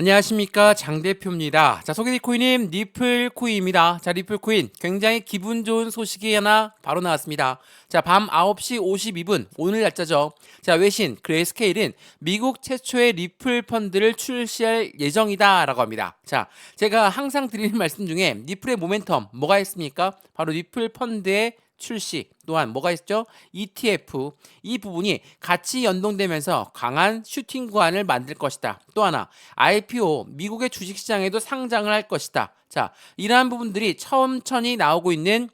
안녕하십니까, 장 대표입니다. 자, 소개팅 코인님 리플코인입니다. 자, 리플코인 굉장히 기분 좋은 소식이 하나 바로 나왔습니다. 자, 밤 9시 52분 오늘 날짜죠. 자, 외신 그레이스케일은 미국 최초의 리플 펀드를 출시할 예정이다라고 합니다. 자, 제가 항상 드리는 말씀 중에 리플의 모멘텀 뭐가 있습니까? 바로 리플 펀드의 출시, 또한 뭐가 있죠? ETF, 이 부분이 같이 연동되면서 강한 슈팅 구간을 만들 것이다. 또 하나, IPO, 미국의 주식시장에도 상장을 할 것이다. 자, 이러한 부분들이 천천히 나오고 있는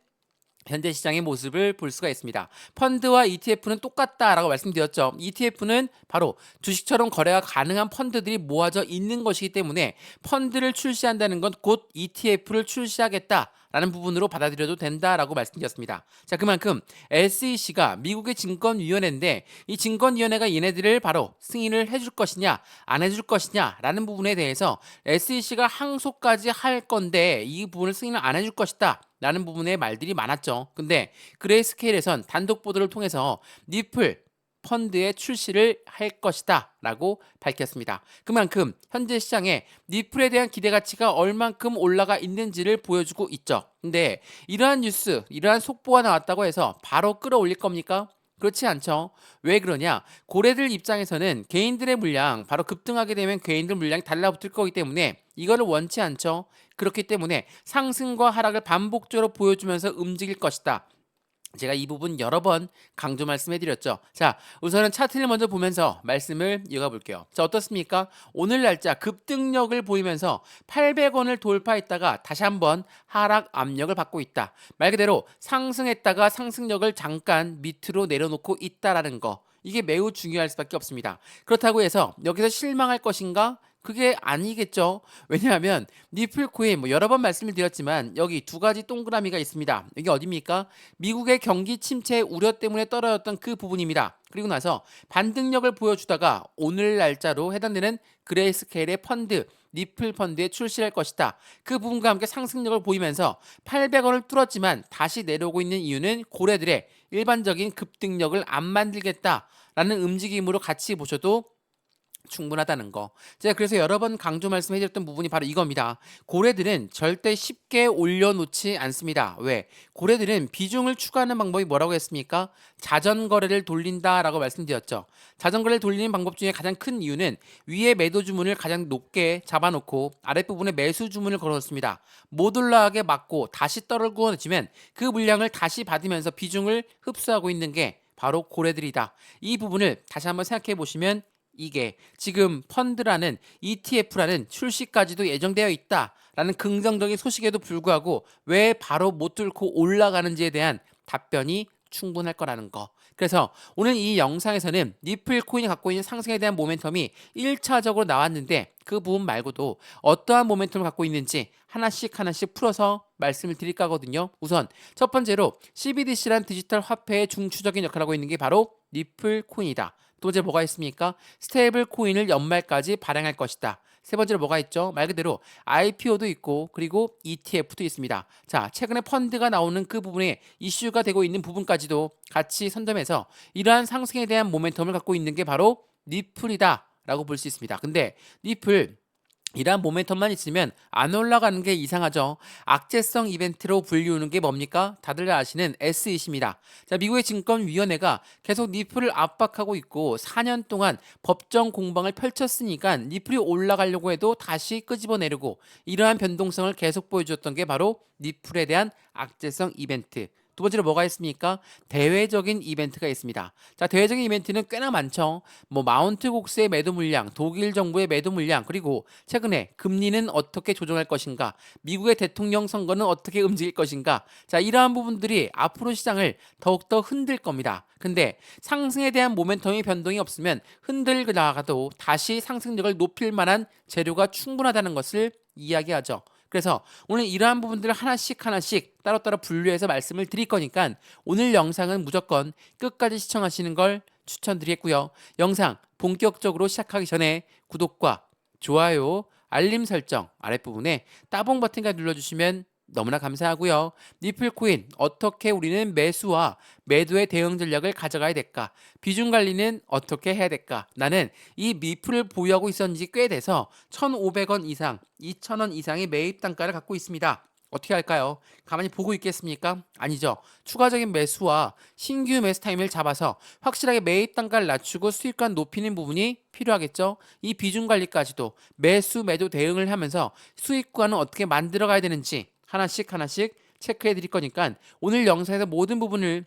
현재 시장의 모습을 볼 수가 있습니다. 펀드와 ETF는 똑같다라고 말씀드렸죠. ETF는 바로 주식처럼 거래가 가능한 펀드들이 모아져 있는 것이기 때문에 펀드를 출시한다는 건 곧 ETF를 출시하겠다라는 부분으로 받아들여도 된다라고 말씀드렸습니다. 자, 그만큼 SEC가 미국의 증권위원회인데 이 증권위원회가 얘네들을 바로 승인을 해줄 것이냐 안 해줄 것이냐라는 부분에 대해서 SEC가 항소까지 할 건데 이 부분을 승인을 안 해줄 것이다 라는 부분의 말들이 많았죠. 근데 그레이스케일에선 단독 보도를 통해서 리플 펀드의 출시를 할 것이다 라고 밝혔습니다. 그만큼 현재 시장에 리플에 대한 기대 가치가 얼만큼 올라가 있는지를 보여주고 있죠. 근데 이러한 뉴스, 이러한 속보가 나왔다고 해서 바로 끌어올릴 겁니까? 그렇지 않죠. 왜 그러냐? 고래들 입장에서는 개인들의 물량, 바로 급등하게 되면 개인들 물량이 달라붙을 거기 때문에 이거를 원치 않죠. 그렇기 때문에 상승과 하락을 반복적으로 보여주면서 움직일 것이다. 제가 이 부분 여러 번 강조 말씀해드렸죠. 자, 우선은 차트를 먼저 보면서 말씀을 이어가 볼게요. 자, 어떻습니까? 오늘 날짜 급등력을 보이면서 800원을 돌파했다가 다시 한번 하락 압력을 받고 있다. 말 그대로 상승했다가 상승력을 잠깐 밑으로 내려놓고 있다라는 거. 이게 매우 중요할 수밖에 없습니다. 그렇다고 해서 여기서 실망할 것인가? 그게 아니겠죠. 왜냐하면 리플코인 여러 번 말씀을 드렸지만 여기 두 가지 동그라미가 있습니다. 이게 어디입니까? 미국의 경기 침체 우려 때문에 떨어졌던 그 부분입니다. 그리고 나서 반등력을 보여주다가 오늘 날짜로 해당되는 그레이스케일의 펀드, 리플 펀드에 출시할 것이다. 그 부분과 함께 상승력을 보이면서 800원을 뚫었지만 다시 내려오고 있는 이유는 고래들의 일반적인 급등력을 안 만들겠다라는 움직임으로 같이 보셔도 충분하다는 거. 제가 그래서 여러 번 강조 말씀해드렸던 부분이 바로 이겁니다. 고래들은 절대 쉽게 올려놓지 않습니다. 왜? 고래들은 비중을 추가하는 방법이 뭐라고 했습니까? 자전거래를 돌린다라고 말씀드렸죠. 자전거래를 돌리는 방법 중에 가장 큰 이유는 위에 매도 주문을 가장 높게 잡아놓고 아랫부분에 매수 주문을 걸어놓습니다. 못 올라가게 막고 다시 떨어지면 그 물량을 다시 받으면서 비중을 흡수하고 있는 게 바로 고래들이다. 이 부분을 다시 한번 생각해 보시면 이게 지금 펀드라는 ETF라는 출시까지도 예정되어 있다라는 긍정적인 소식에도 불구하고 왜 바로 못 뚫고 올라가는지에 대한 답변이 충분할 거라는 거. 그래서 오늘 이 영상에서는 리플 코인이 갖고 있는 상승에 대한 모멘텀이 1차적으로 나왔는데 그 부분 말고도 어떠한 모멘텀을 갖고 있는지 하나씩 풀어서 말씀을 드릴까 하거든요. 우선 첫 번째로 CBDC라는 디지털 화폐의 중추적인 역할을 하고 있는 게 바로 리플 코인이다. 두 번째 뭐가 있습니까? 스테이블 코인을 연말까지 발행할 것이다. 세 번째로 뭐가 있죠? 말 그대로 IPO도 있고 그리고 ETF도 있습니다. 자, 최근에 펀드가 나오는 그 부분에 이슈가 되고 있는 부분까지도 같이 선점해서 이러한 상승에 대한 모멘텀을 갖고 있는 게 바로 리플이다 라고 볼 수 있습니다. 근데 리플 이러한 모멘텀만 있으면 안 올라가는 게 이상하죠. 악재성 이벤트로 불리우는 게 뭡니까? 다들 아시는 SEC입니다. 자, 미국의 증권위원회가 계속 리플을 압박하고 있고 4년 동안 법정 공방을 펼쳤으니까 리플이 올라가려고 해도 다시 끄집어내려고 이러한 변동성을 계속 보여줬던 게 바로 리플에 대한 악재성 이벤트. 두 번째로 뭐가 있습니까? 대외적인 이벤트가 있습니다. 자, 대외적인 이벤트는 꽤나 많죠. 마운트 곡스의 매도 물량, 독일 정부의 매도 물량, 그리고 최근에 금리는 어떻게 조정할 것인가, 미국의 대통령 선거는 어떻게 움직일 것인가. 자, 이러한 부분들이 앞으로 시장을 더욱더 흔들 겁니다. 근데 상승에 대한 모멘텀이 변동이 없으면 흔들다가도 다시 상승력을 높일 만한 재료가 충분하다는 것을 이야기하죠. 그래서 오늘 이러한 부분들을 하나씩 따로따로 분류해서 말씀을 드릴 거니까 오늘 영상은 무조건 끝까지 시청하시는 걸 추천드리겠고요. 영상 본격적으로 시작하기 전에 구독과 좋아요, 알림 설정 아랫부분에 따봉 버튼까지 눌러주시면 너무나 감사하고요. 니플코인 어떻게 우리는 매수와 매도의 대응 전략을 가져가야 될까? 비중 관리는 어떻게 해야 될까? 나는 이 니플을 보유하고 있었는 지 꽤 돼서 1,500원 이상, 2,000원 이상의 매입 단가를 갖고 있습니다. 어떻게 할까요? 가만히 보고 있겠습니까? 아니죠. 추가적인 매수와 신규 매수 타임을 잡아서 확실하게 매입 단가를 낮추고 수익감 높이는 부분이 필요하겠죠. 이 비중 관리까지도 매수 매도 대응을 하면서 수익 구간은 어떻게 만들어 가야 되는지 하나씩 하나씩 체크해 드릴 거니까 오늘 영상에서 모든 부분을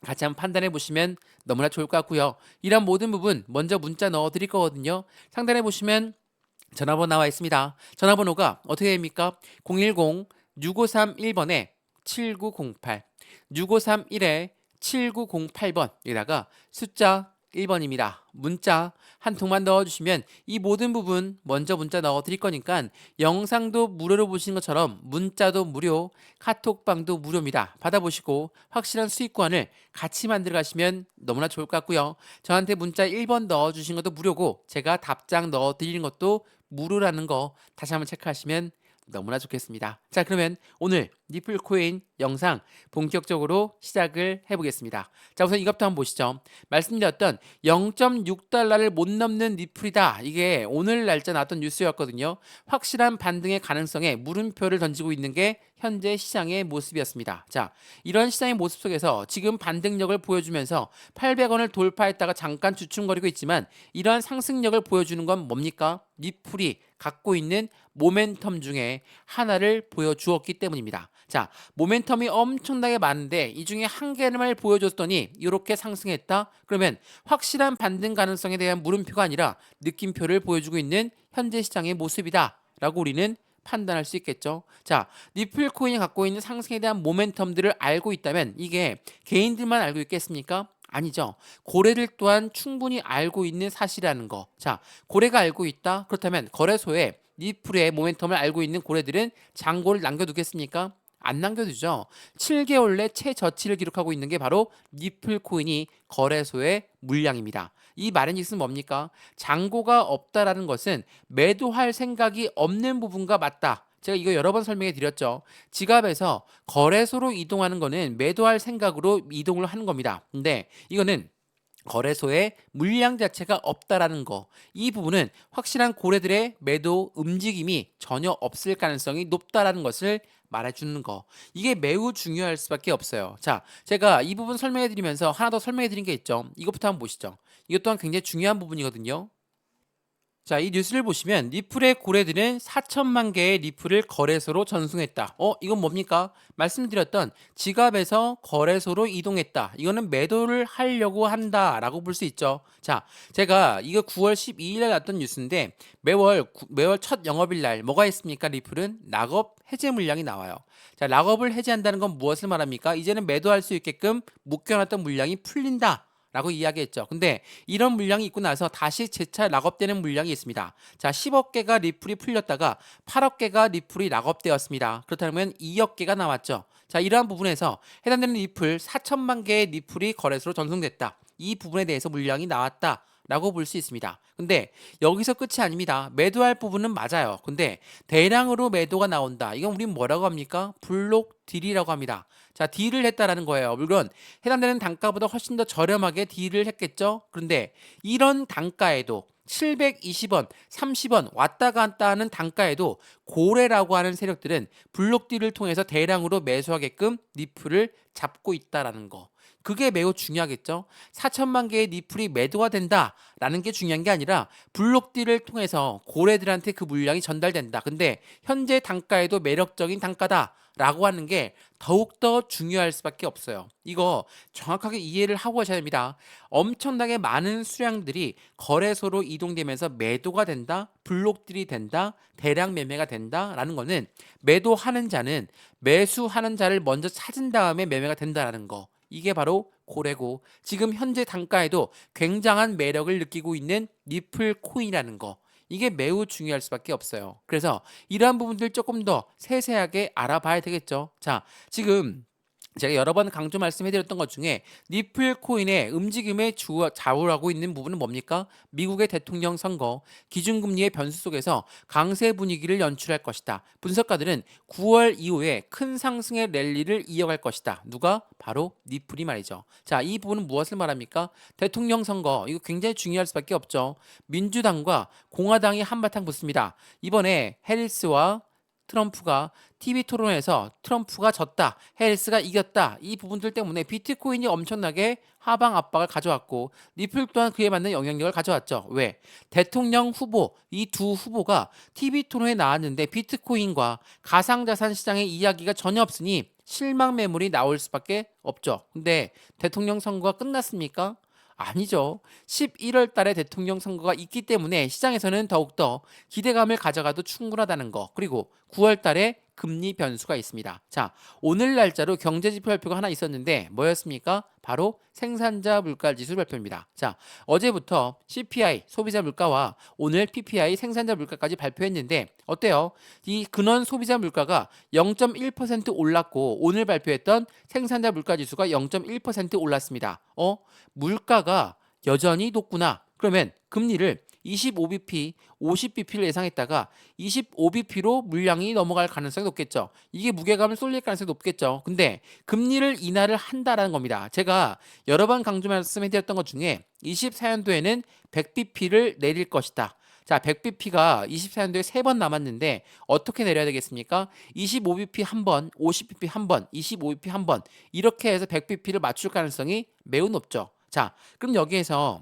같이 한번 판단해 보시면 너무나 좋을 것 같고요. 이런 모든 부분 먼저 문자 넣어 드릴 거거든요. 상단에 보시면 전화번호 나와 있습니다. 전화번호가 어떻게 됩니까? 010-6531번에 7908, 6531에 7908번에다가 숫자 1번입니다. 문자 한 통만 넣어주시면 이 모든 부분 먼저 문자 넣어드릴 거니까 영상도 무료로 보시는 것처럼 문자도 무료, 카톡방도 무료입니다. 받아보시고 확실한 수익권을 같이 만들어 가시면 너무나 좋을 것 같고요. 저한테 문자 1번 넣어주신 것도 무료고 제가 답장 넣어드리는 것도 무료라는 거 다시 한번 체크하시면 너무나 좋겠습니다. 자, 그러면 오늘 니플코인 영상 본격적으로 시작을 해보겠습니다. 자, 우선 이것부터 한번 보시죠. 말씀드렸던 0.6달러를 못 넘는 니플이다. 이게 오늘 날짜 나왔던 뉴스였거든요. 확실한 반등의 가능성에 물음표를 던지고 있는 게 현재 시장의 모습이었습니다. 자, 이런 시장의 모습 속에서 지금 반등력을 보여주면서 800원을 돌파했다가 잠깐 주춤거리고 있지만 이러한 상승력을 보여주는 건 뭡니까? 니플이 갖고 있는 모멘텀 중에 하나를 보여주었기 때문입니다. 자, 모멘텀이 엄청나게 많은데 이 중에 한 개만 보여줬더니 이렇게 상승했다? 그러면 확실한 반등 가능성에 대한 물음표가 아니라 느낌표를 보여주고 있는 현재 시장의 모습이다 라고 우리는 판단할 수 있겠죠. 자, 니플 코인이 갖고 있는 상승에 대한 모멘텀들을 알고 있다면 이게 개인들만 알고 있겠습니까? 아니죠. 고래들 또한 충분히 알고 있는 사실이라는 거. 자, 고래가 알고 있다? 그렇다면 거래소에 니플의 모멘텀을 알고 있는 고래들은 잔고를 남겨두겠습니까? 안 남겨두죠. 7개월 내 최저치를 기록하고 있는 게 바로 니플 코인이 거래소의 물량입니다. 이 말인즉슨 뭡니까? 잔고가 없다라는 것은 매도할 생각이 없는 부분과 맞다. 제가 이거 여러 번 설명해 드렸죠. 지갑에서 거래소로 이동하는 거는 매도할 생각으로 이동을 하는 겁니다. 근데 이거는 거래소에 물량 자체가 없다라는 거. 이 부분은 확실한 고래들의 매도 움직임이 전혀 없을 가능성이 높다라는 것을 말해주는 거. 이게 매우 중요할 수밖에 없어요. 자, 제가 이 부분 설명해 드리면서 하나 더 설명해 드린 게 있죠. 이것부터 한번 보시죠. 이것 또한 굉장히 중요한 부분이거든요. 자, 이 뉴스를 보시면 리플의 고래들은 4천만 개의 리플을 거래소로 전송했다. 이건 뭡니까? 말씀드렸던 지갑에서 거래소로 이동했다. 이거는 매도를 하려고 한다라고 볼 수 있죠. 자, 제가 이거 9월 12일에 났던 뉴스인데 매월 첫 영업일 날 뭐가 있습니까? 리플은 락업 해제 물량이 나와요. 자, 락업을 해제한다는 건 무엇을 말합니까? 이제는 매도할 수 있게끔 묶여놨던 물량이 풀린다. 라고 이야기했죠. 근데 이런 물량이 있고 나서 다시 재차 락업되는 물량이 있습니다. 자, 10억 개가 리플이 풀렸다가 8억 개가 리플이 락업되었습니다. 그렇다면 2억 개가 나왔죠. 자, 이러한 부분에서 해당되는 리플 4천만 개의 리플이 거래소로 전송됐다. 이 부분에 대해서 물량이 나왔다. 라고 볼 수 있습니다. 근데 여기서 끝이 아닙니다. 매도할 부분은 맞아요. 근데 대량으로 매도가 나온다. 이건 우린 뭐라고 합니까? 블록 딜이라고 합니다. 자, 딜을 했다라는 거예요. 물론 해당되는 단가보다 훨씬 더 저렴하게 딜을 했겠죠. 그런데 이런 단가에도 720원, 30원 왔다 갔다 하는 단가에도 고래라고 하는 세력들은 블록 딜을 통해서 대량으로 매수하게끔 니플을 잡고 있다라는 거. 그게 매우 중요하겠죠. 4천만 개의 니플이 매도가 된다라는 게 중요한 게 아니라 블록딜을 통해서 고래들한테 그 물량이 전달된다. 근데 현재 단가에도 매력적인 단가다라고 하는 게 더욱더 중요할 수밖에 없어요. 이거 정확하게 이해를 하고 하셔야 됩니다. 엄청나게 많은 수량들이 거래소로 이동되면서 매도가 된다, 블록딜이 된다, 대량 매매가 된다라는 거는 매도하는 자는 매수하는 자를 먼저 찾은 다음에 매매가 된다라는 거. 이게 바로 고래고 지금 현재 단가에도 굉장한 매력을 느끼고 있는 니플 코인이라는 거. 이게 매우 중요할 수밖에 없어요. 그래서 이러한 부분들 조금 더 세세하게 알아봐야 되겠죠. 자, 지금 제가 여러 번 강조 말씀해드렸던 것 중에 니플 코인의 움직임에 좌우하고 있는 부분은 뭡니까? 미국의 대통령 선거, 기준금리의 변수 속에서 강세 분위기를 연출할 것이다. 분석가들은 9월 이후에 큰 상승의 랠리를 이어갈 것이다. 누가? 바로 니플이 말이죠. 자, 이 부분은 무엇을 말합니까? 대통령 선거, 이거 굉장히 중요할 수밖에 없죠. 민주당과 공화당이 한바탕 붙습니다. 이번에 해리스와 트럼프가 TV 토론에서 트럼프가 졌다, 해리스가 이겼다, 이 부분들 때문에 비트코인이 엄청나게 하방 압박을 가져왔고 리플 또한 그에 맞는 영향력을 가져왔죠. 왜? 대통령 후보, 이 두 후보가 TV 토론에 나왔는데 비트코인과 가상자산 시장의 이야기가 전혀 없으니 실망 매물이 나올 수밖에 없죠. 근데 대통령 선거가 끝났습니까? 아니죠. 11월 달에 대통령 선거가 있기 때문에 시장에서는 더욱더 기대감을 가져가도 충분하다는 거. 그리고 9월 달에 금리 변수가 있습니다. 자, 오늘 날짜로 경제지표 발표가 하나 있었는데 뭐였습니까? 바로 생산자 물가지수 발표입니다. 자, 어제부터 CPI 소비자 물가와 오늘 PPI 생산자 물가까지 발표했는데 어때요? 이 근원 소비자 물가가 0.1% 올랐고 오늘 발표했던 생산자 물가지수가 0.1% 올랐습니다. 물가가 여전히 높구나. 그러면 금리를 25bp, 50bp를 예상했다가 25bp로 물량이 넘어갈 가능성이 높겠죠. 이게 무게감을 쏠릴 가능성이 높겠죠. 근데 금리를 인하를 한다라는 겁니다. 제가 여러 번 강조 말씀해드렸던 것 중에 24년도에는 100bp를 내릴 것이다. 자, 100bp가 24년도에 3번 남았는데 어떻게 내려야 되겠습니까? 25bp 한 번, 50bp 한 번, 25bp 한 번 이렇게 해서 100bp를 맞출 가능성이 매우 높죠. 자, 그럼 여기에서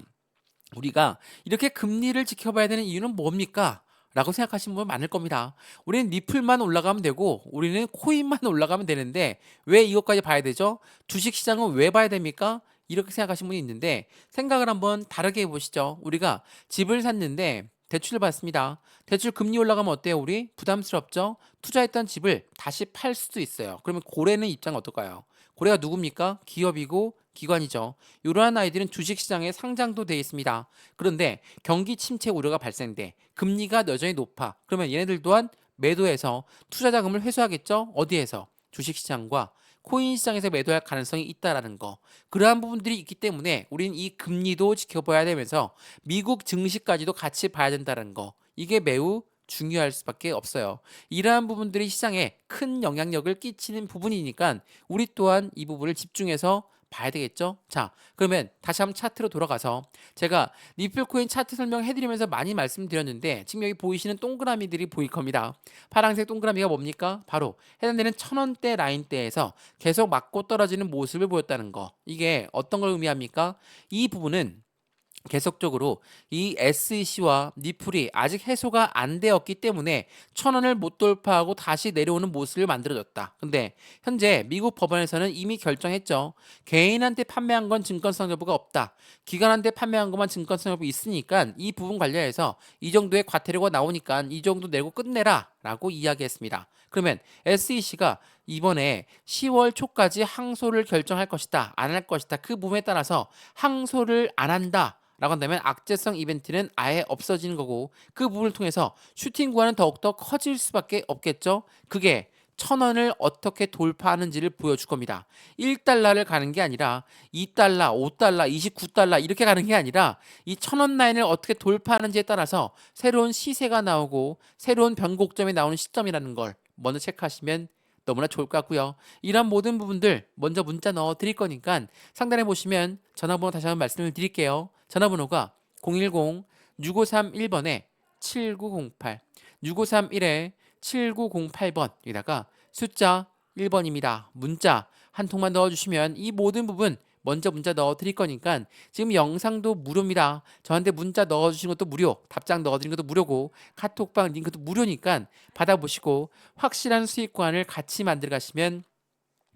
우리가 이렇게 금리를 지켜봐야 되는 이유는 뭡니까? 라고 생각하시는 분 많을 겁니다. 우리는 니플만 올라가면 되고 우리는 코인만 올라가면 되는데 왜 이것까지 봐야 되죠? 주식시장은 왜 봐야 됩니까? 이렇게 생각하시는 분이 있는데 생각을 한번 다르게 해보시죠. 우리가 집을 샀는데 대출을 받습니다. 대출 금리 올라가면 어때요? 우리 부담스럽죠? 투자했던 집을 다시 팔 수도 있어요. 그러면 고래는 입장 어떨까요? 고래가 누굽니까? 기업이고 기관이죠. 이러한 아이들은 주식시장에 상장도 되어 있습니다. 그런데 경기 침체 우려가 발생돼 금리가 여전히 높아. 그러면 얘네들 또한 매도해서 투자 자금을 회수하겠죠? 어디에서? 주식시장과 코인 시장에서 매도할 가능성이 있다라는 거. 그러한 부분들이 있기 때문에 우리는 이 금리도 지켜봐야 되면서 미국 증시까지도 같이 봐야 된다는 거. 이게 매우 중요할 수밖에 없어요. 이러한 부분들이 시장에 큰 영향력을 끼치는 부분이니까 우리 또한 이 부분을 집중해서 봐야 되겠죠? 자, 그러면 다시 한번 차트로 돌아가서 제가 리플코인 차트 설명해드리면서 많이 말씀드렸는데 지금 여기 보이시는 동그라미들이 보일 겁니다. 파란색 동그라미가 뭡니까? 바로 해당되는 1000원대 라인대에서 계속 맞고 떨어지는 모습을 보였다는 거. 이게 어떤 걸 의미합니까? 이 부분은 계속적으로 이 SEC와 니플이 아직 해소가 안 되었기 때문에 1000원을 못 돌파하고 다시 내려오는 모습을 만들어졌다. 근데 현재 미국 법원에서는 이미 결정했죠. 개인한테 판매한 건 증권성 여부가 없다. 기관한테 판매한 것만 증권성 여부 있으니까 이 부분 관련해서 이 정도의 과태료가 나오니까 이 정도 내고 끝내라 라고 이야기했습니다. 그러면 SEC가 이번에 10월 초까지 항소를 결정할 것이다, 안 할 것이다. 그 부분에 따라서 항소를 안 한다 라고 한다면 악재성 이벤트는 아예 없어지는 거고 그 부분을 통해서 슈팅 구간은 더욱더 커질 수밖에 없겠죠. 그게 1000원을 어떻게 돌파하는지를 보여줄 겁니다. 1달러를 가는 게 아니라 2달러, 5달러, 29달러 이렇게 가는 게 아니라 이 1000원 라인을 어떻게 돌파하는지에 따라서 새로운 시세가 나오고 새로운 변곡점이 나오는 시점이라는 걸 먼저 체크하시면 너무나 좋을 것 같고요. 이런 모든 부분들 먼저 문자 넣어 드릴 거니까 상단에 보시면 전화번호 다시 한번 말씀을 드릴게요. 전화번호가 010-6531번에 7908 6531에 7908번 여기다가 숫자 1번입니다. 문자 한 통만 넣어주시면 이 모든 부분 먼저 문자 넣어 드릴 거니까 지금 영상도 무료입니다. 저한테 문자 넣어주신 것도 무료, 답장 넣어드린 것도 무료고 카톡방 링크도 무료니까 받아보시고 확실한 수익관을 같이 만들어 가시면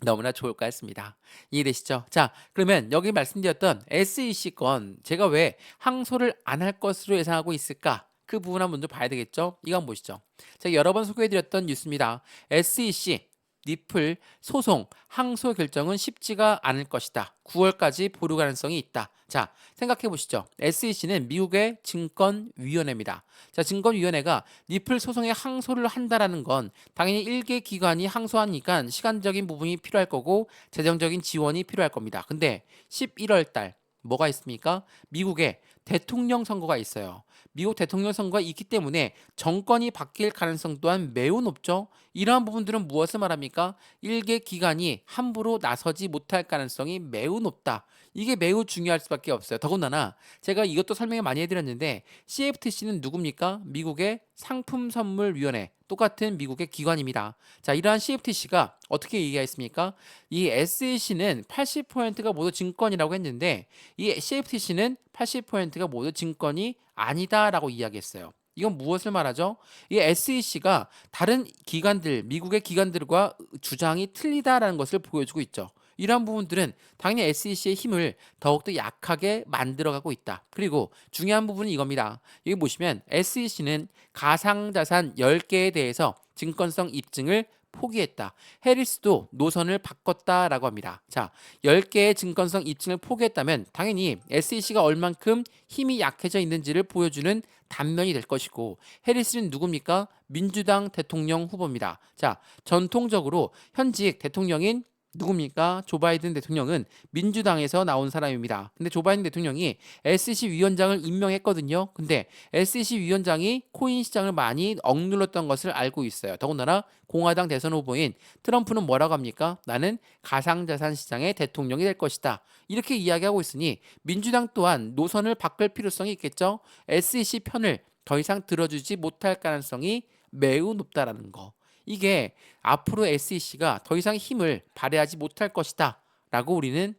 너무나 좋을 것 같습니다. 이해되시죠? 자, 그러면 여기 말씀드렸던 SEC 건 제가 왜 항소를 안 할 것으로 예상하고 있을까? 그 부분 한번 먼저 봐야 되겠죠? 이거 한번 보시죠. 제가 여러 번 소개해드렸던 뉴스입니다. SEC 니플 소송, 항소 결정은 쉽지가 않을 것이다. 9월까지 보류 가능성이 있다. 자, 생각해 보시죠. SEC는 미국의 증권위원회입니다. 자, 증권위원회가 니플 소송에 항소를 한다라는 건 당연히 일개 기관이 항소하니까 시간적인 부분이 필요할 거고 재정적인 지원이 필요할 겁니다. 근데 11월 달 뭐가 있습니까? 미국에 대통령 선거가 있어요. 미국 대통령 선거가 있기 때문에 정권이 바뀔 가능성 또한 매우 높죠. 이러한 부분들은 무엇을 말합니까? 일개 기관이 함부로 나서지 못할 가능성이 매우 높다. 이게 매우 중요할 수밖에 없어요. 더군다나 제가 이것도 설명을 많이 해드렸는데 CFTC는 누굽니까? 미국의 상품선물위원회, 똑같은 미국의 기관입니다. 자, 이러한 CFTC가 어떻게 얘기했습니까? 이 SEC는 80%가 모두 증권이라고 했는데 이 CFTC는 80%가 모두 증권이 아니다라고 이야기했어요. 이건 무엇을 말하죠? 이 SEC가 다른 기관들, 미국의 기관들과 주장이 틀리다라는 것을 보여주고 있죠. 이러한 부분들은 당연히 SEC의 힘을 더욱더 약하게 만들어가고 있다. 그리고 중요한 부분은 이겁니다. 여기 보시면 SEC는 가상자산 10개에 대해서 증권성 입증을 포기했다. 해리스도 노선을 바꿨다라고 합니다. 자, 10개의 증권성 입증을 포기했다면 당연히 SEC가 얼만큼 힘이 약해져 있는지를 보여주는 단면이 될 것이고 해리스는 누굽니까? 민주당 대통령 후보입니다. 자, 전통적으로 현직 대통령인 누굽니까? 조 바이든 대통령은 민주당에서 나온 사람입니다. 근데 조 바이든 대통령이 SEC 위원장을 임명했거든요. 근데 SEC 위원장이 코인 시장을 많이 억눌렀던 것을 알고 있어요. 더군다나 공화당 대선 후보인 트럼프는 뭐라고 합니까? 나는 가상자산 시장의 대통령이 될 것이다. 이렇게 이야기하고 있으니 민주당 또한 노선을 바꿀 필요성이 있겠죠. SEC 편을 더 이상 들어주지 못할 가능성이 매우 높다라는 거. 이게 앞으로 SEC가 더 이상 힘을 발휘하지 못할 것이다 라고 우리는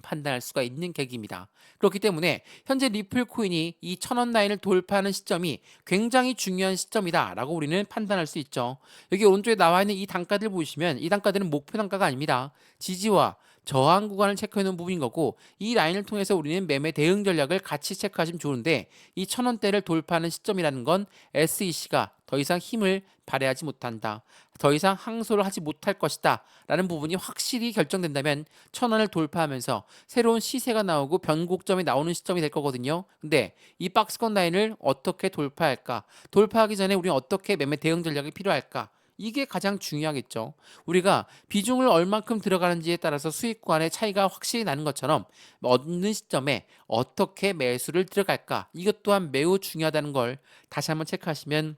판단할 수가 있는 계기입니다. 그렇기 때문에 현재 리플 코인이 이 1000원 라인을 돌파하는 시점이 굉장히 중요한 시점이다 라고 우리는 판단할 수 있죠. 여기 오른쪽에 나와 있는 이 단가들 보시면 이 단가들은 목표 단가가 아닙니다. 지지와 저항 구간을 체크해 놓은 부분인 거고 이 라인을 통해서 우리는 매매 대응 전략을 같이 체크하시면 좋은데 이 1000원대를 돌파하는 시점이라는 건 SEC가 더 이상 힘을 발휘하지 못한다. 더 이상 항소를 하지 못할 것이다. 라는 부분이 확실히 결정된다면 1000원을 돌파하면서 새로운 시세가 나오고 변곡점이 나오는 시점이 될 거거든요. 근데 이 박스권 라인을 어떻게 돌파할까? 돌파하기 전에 우리는 어떻게 매매 대응 전략이 필요할까? 이게 가장 중요하겠죠. 우리가 비중을 얼만큼 들어가는지에 따라서 수익 구간의 차이가 확실히 나는 것처럼 어느 시점에 어떻게 매수를 들어갈까? 이것 또한 매우 중요하다는 걸 다시 한번 체크하시면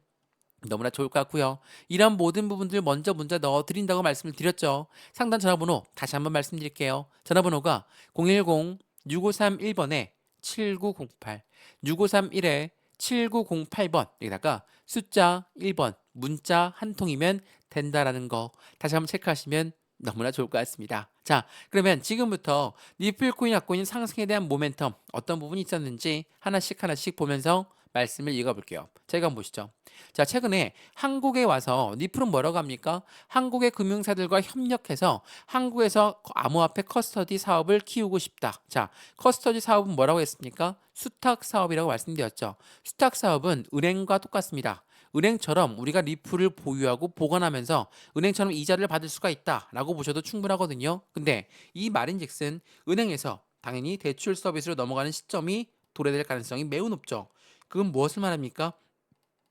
너무나 좋을 것 같고요. 이런 모든 부분들 먼저 넣어드린다고 말씀을 드렸죠. 상담 전화번호 다시 한번 말씀드릴게요. 전화번호가 010-6531번에 7908, 6531에 7908번 여기다가 숫자 1번 문자 한 통이면 된다라는 거 다시 한번 체크하시면 너무나 좋을 것 같습니다. 자, 그러면 지금부터 리플 코인 갖고 있는 상승에 대한 모멘텀 어떤 부분이 있었는지 하나씩 보면서 말씀을 읽어볼게요. 자, 이거 한번 보시죠. 자, 최근에 한국에 와서 리플은 뭐라고 합니까? 한국의 금융사들과 협력해서 한국에서 암호화폐 커스터디 사업을 키우고 싶다. 자, 커스터디 사업은 뭐라고 했습니까? 수탁 사업이라고 말씀드렸죠. 수탁 사업은 은행과 똑같습니다. 은행처럼 우리가 리플을 보유하고 보관하면서 은행처럼 이자를 받을 수가 있다라고 보셔도 충분하거든요. 근데 이 말인즉슨 은행에서 당연히 대출 서비스로 넘어가는 시점이 도래될 가능성이 매우 높죠. 그건 무엇을 말합니까?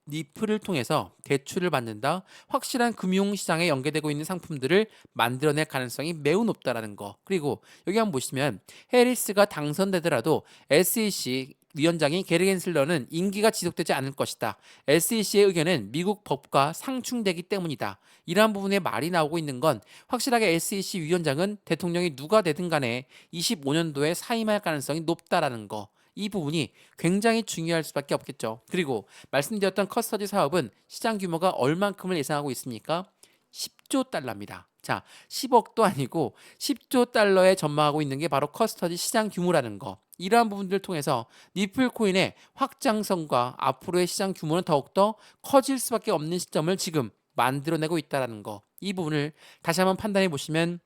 리플을 통해서 대출을 받는다. 확실한 금융시장에 연계되고 있는 상품들을 만들어낼 가능성이 매우 높다라는 거. 그리고 여기 한번 보시면 해리스가 당선되더라도 SEC 위원장인 게리 겐슬러는 임기가 지속되지 않을 것이다. SEC의 의견은 미국 법과 상충되기 때문이다. 이러한 부분에 말이 나오고 있는 건 확실하게 SEC 위원장은 대통령이 누가 되든 간에 25년도에 사임할 가능성이 높다라는 거. 이 부분이 굉장히 중요할 수밖에 없겠죠. 그리고 말씀드렸던 커스터디 사업은 시장 규모가 얼만큼을 예상하고 있습니까? 10조 달러입니다. 자, 10억도 아니고 10조 달러에 전망하고 있는 게 바로 커스터디 시장 규모라는 거. 이러한 부분들을 통해서 리플 코인의 확장성과 앞으로의 시장 규모는 더욱더 커질 수밖에 없는 시점을 지금 만들어내고 있다는 거. 이 부분을 다시 한번 판단해 보시면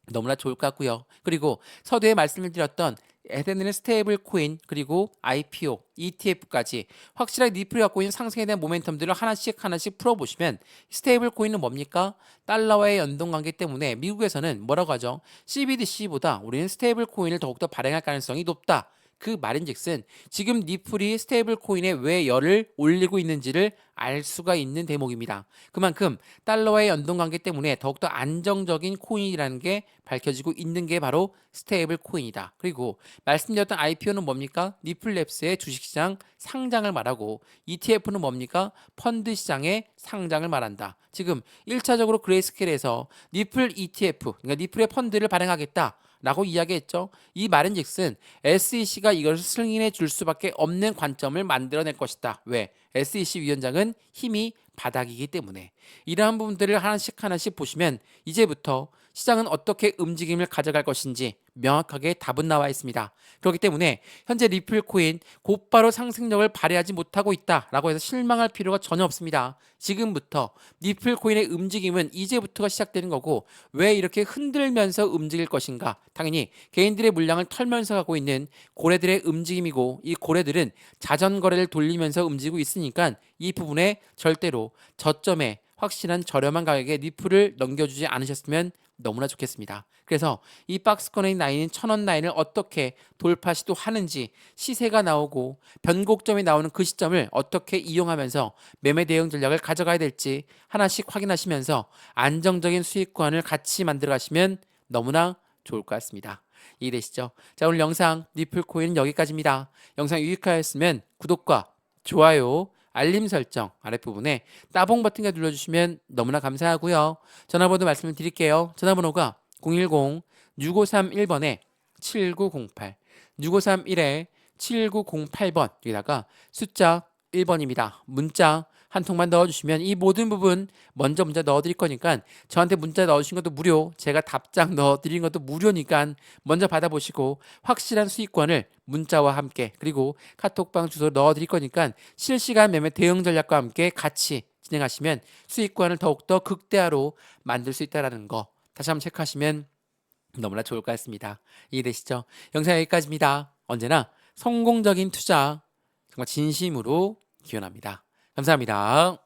너무나 좋을 것 같고요. 그리고 서두에 말씀을 드렸던 해당되는 스테이블 코인 그리고 IPO, ETF까지 확실하게 리플이 갖고 있는 상승에 대한 모멘텀들을 하나씩 풀어보시면 스테이블 코인은 뭡니까? 달러와의 연동 관계 때문에 미국에서는 뭐라고 하죠? CBDC보다 우리는 스테이블 코인을 더욱더 발행할 가능성이 높다. 그 말인즉슨 지금 리플이 스테이블 코인에 왜 열을 올리고 있는지를 알 수가 있는 대목입니다. 그만큼 달러와의 연동 관계 때문에 더욱더 안정적인 코인이라는 게 밝혀지고 있는 게 바로 스테이블 코인이다. 그리고 말씀드렸던 IPO는 뭡니까? 리플랩스의 주식시장 상장을 말하고 ETF는 뭡니까? 펀드 시장의 상장을 말한다. 지금 1차적으로 그레이스케일에서 리플 ETF, 그러니까 리플의 펀드를 발행하겠다. 라고 이야기했죠. 이 말인즉슨 SEC가 이것을 승인해 줄 수밖에 없는 관점을 만들어낼 것이다. 왜? SEC 위원장은 힘이 바닥이기 때문에. 이러한 부분들을 하나씩 보시면 이제부터 시장은 어떻게 움직임을 가져갈 것인지 명확하게 답은 나와 있습니다. 그렇기 때문에 현재 리플 코인 곧바로 상승력을 발휘하지 못하고 있다라고 해서 실망할 필요가 전혀 없습니다. 지금부터 리플 코인의 움직임은 이제부터가 시작되는 거고 왜 이렇게 흔들면서 움직일 것인가? 당연히 개인들의 물량을 털면서 가고 있는 고래들의 움직임이고 이 고래들은 자전거래를 돌리면서 움직이고 있으니까 이 부분에 절대로 저점에 확실한 저렴한 가격에 리플을 넘겨주지 않으셨으면 너무나 좋겠습니다. 그래서 이 박스권의 라인인 1000원 라인을 어떻게 돌파 시도하는지 시세가 나오고 변곡점이 나오는 그 시점을 어떻게 이용하면서 매매 대응 전략을 가져가야 될지 하나씩 확인하시면서 안정적인 수익 구간을 같이 만들어 가시면 너무나 좋을 것 같습니다. 이해되시죠? 자, 오늘 영상 리플코인은 여기까지입니다. 영상 유익하였으면 구독과 좋아요, 알림 설정 아랫부분에 따봉 버튼을 눌러주시면 너무나 감사하고요. 전화번호 말씀을 드릴게요. 전화번호가 010-6531번에 7908 6531에 7908번 여기다가 숫자 1번입니다. 문자 한 통만 넣어주시면 이 모든 부분 먼저 문자 넣어드릴 거니까 저한테 문자 넣어주신 것도 무료, 제가 답장 넣어드린 것도 무료니까 먼저 받아보시고 확실한 수익권을 문자와 함께 그리고 카톡방 주소 넣어드릴 거니까 실시간 매매 대응 전략과 함께 같이 진행하시면 수익권을 더욱더 극대화로 만들 수 있다는 거 다시 한번 체크하시면 너무나 좋을 것 같습니다. 이해되시죠? 영상 여기까지입니다. 언제나 성공적인 투자 정말 진심으로 기원합니다. 감사합니다.